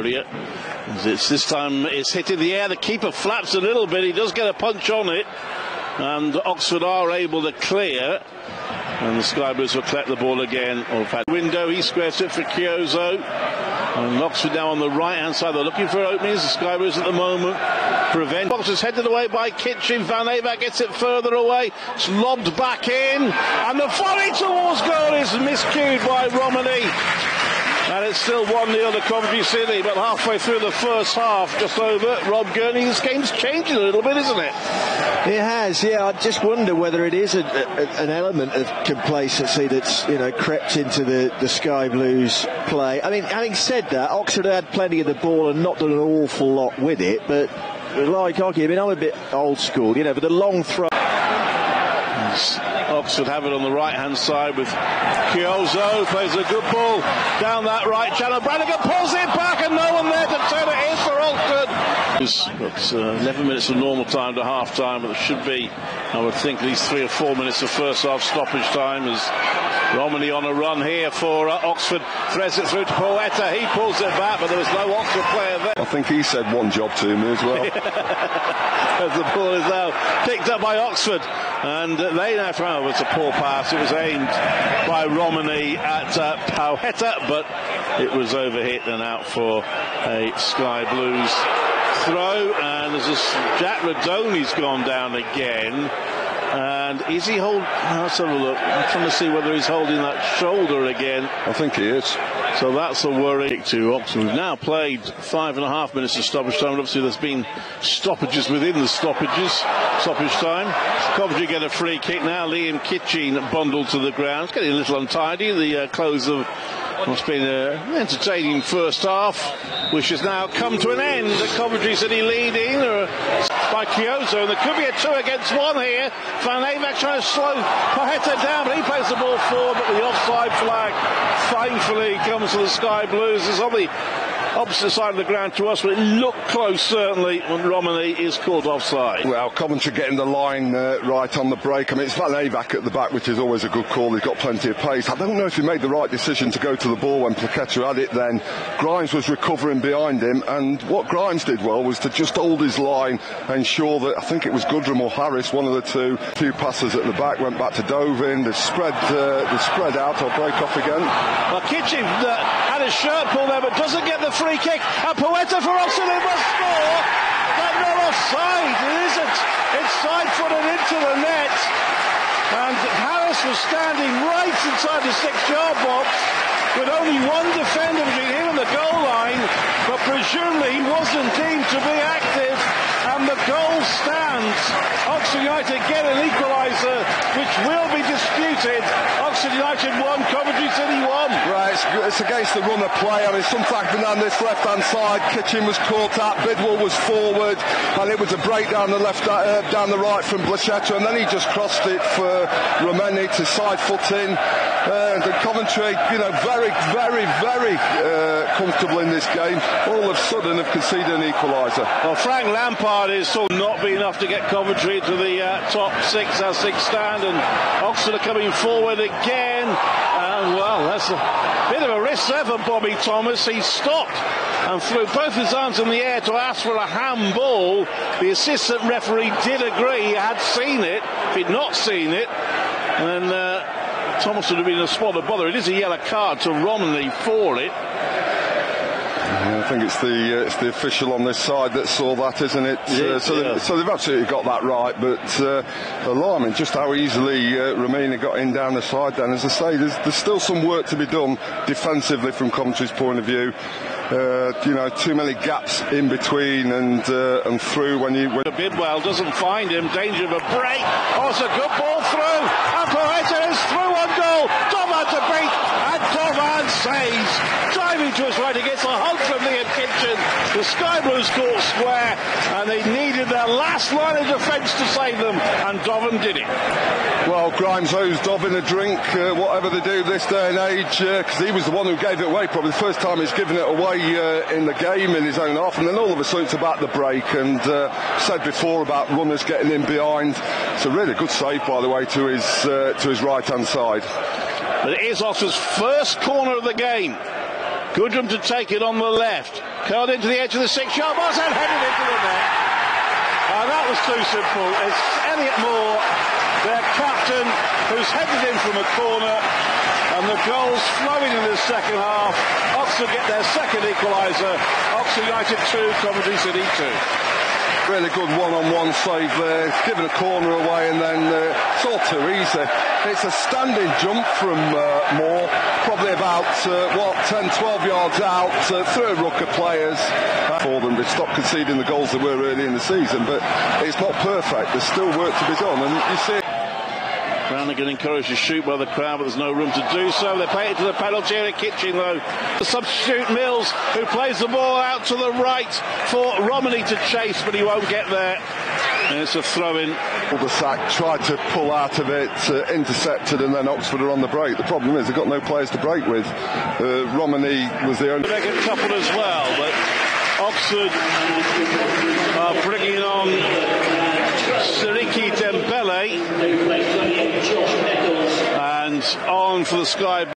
area. This time it's hit in the air. The keeper flaps a little bit. He does get a punch on it, and Oxford are able to clear. And the Sky Blues will collect the ball again. Window, he squares it for Chiozo. And Oxford now on the right-hand side. They're looking for openings. The Sky Blues at the moment prevent. Box is headed away by Kitchen. Van Avak gets it further away. It's lobbed back in. And the volley towards goal is miscued by Romeny. And it's still 1-0 to Coventry City, but halfway through the first half, just over, Rob Gurney, this game's changing a little bit, isn't it? It has, yeah. I just wonder whether it is an element of complacency that's, crept into the Sky Blues play. I mean, having said that, Oxford had plenty of the ball and not done an awful lot with it, but like Oggy, I'm a bit old school, but the long throw. Oxford have it on the right-hand side with Chiozo, plays a good ball down that right channel. Brannigan pulls it back and no one there to turn it in for Oxford. It's 11 minutes of normal time to half-time, but there should be, I would think, at least 3 or 4 minutes of first-half stoppage time as Romeny on a run here for Oxford. Threads it through to Poeta. He pulls it back, but there was no Oxford player there. I think he said one job to me as well. As the ball is now picked up by Oxford, and they now throw. It's a poor pass. It was aimed by Romeny at Poeta, but it was overhit and out for a Sky Blues throw. And there's Jack Radoni's gone down again. And is he holding? Let's have a look. I'm trying to see whether he's holding that shoulder again. I think he is. So that's a worry to Oxford. We've now played 5.5 minutes of stoppage time. Obviously, there's been stoppages within the stoppage time. Coventry get a free kick now. Liam Kitchen bundled to the ground. It's getting a little untidy. The close of what's been an entertaining first half, which has now come to an end. The Coventry City leading by Chiozo, and there could be a 2 against 1 here. Van Avak trying to slow Poeta down, but he plays the ball forward, but the offside flag thankfully comes to the Sky Blues. It's on the opposite side of the ground to us, but it looked close certainly when Romeny is called offside. Well, Coventry getting the line right on the break. I mean, it's Van Avak at the back, which is always a good call. He's got plenty of pace. I don't know if he made the right decision to go to the ball when Plaqueta had it then. Grimes was recovering behind him, and what Grimes did well was to just hold his line, ensure that, I think it was Goodrum or Harris, one of the two passes at the back, went back to Dovin. They spread out. I'll break off again. Well, Kitchen had his shirt pulled there, but doesn't get the free kick. And Poeta for Oxford must score, but no offside. It isn't. It's side-footed into the net. And Harris was standing right inside the 6-yard box with only one defender between him and the goal line, but presumably he wasn't deemed to be active, and the goal stands. Oxford United get an equaliser, which will be disputed. Oxford United 1, Coventry City 1. Right, it's against the run of play. I mean, sometimes on this left-hand side, Kitchen was caught at, Bidwell was forward, and it was a break down the left, down the right from Plaqueta, and then he just crossed it for Romeny to side-foot in. And Coventry, very, very, very comfortable in this game. All of a sudden have conceded an equaliser. Well, Frank Lampard is still not be enough to get Coventry to the top 6 as things stand, and Oxford are coming forward again. Well, that's a bit of a risk there for Bobby Thomas. He stopped and threw both his arms in the air to ask for a handball. The assistant referee did agree he had seen it. If he'd not seen it, then Thomas would have been a spot of bother. It is a yellow card to Romany for it. I think it's the official on this side that saw that, isn't it? So they've absolutely got that right, but alarming just how easily Romany got in down the side then. As I say, there's still some work to be done defensively from Coventry's point of view. Too many gaps in between and through when Bidwell doesn't find him, danger of a break. Oh, it's a good ball through, and Poeta is through on goal. Dovan to beat, and Dovan saves. Driving to his right, he gets a hug from Liam Kitchen. The Sky Blues caught square, and they needed their last line of defence to save them, and Dovan did it. Well, Grimes owes Dovan a drink, whatever they do this day and age, because he was the one who gave it away, probably the first time he's given it away in the game in his own half, and then all of a sudden it's about the break, and said before about runners getting in behind. It's a really good save, by the way, to his right hand side. But it is Oxford's first corner of the game. Goodrum to take it on the left. Curled into the edge of the 6-yard box and headed into the net. That was too simple. It's Elliot Moore, their captain, who's headed in from a corner, and the goals flowing in the second half. Oxford get their second equaliser. Oxford United 2, Coventry City 2. Really good one-on-one save there, giving a corner away, and then it's all too easy. It's a standing jump from Moore, probably about 10-12 yards out, through a ruck of players. For them, they stopped conceding the goals they were early in the season, but it's not perfect. There's still work to be done, and you see it. Brannigan encouraged to shoot by the crowd, but there's no room to do so. They play it to the penalty area. Kitchen, though. The substitute Mills, who plays the ball out to the right for Romeny to chase, but he won't get there. And it's a throw-in. The sack tried to pull out of it, intercepted, and then Oxford are on the break. The problem is they've got no players to break with. Romeny was the only. They make a couple as well, but Oxford are bringing on Siriki Dembele and on for the Sky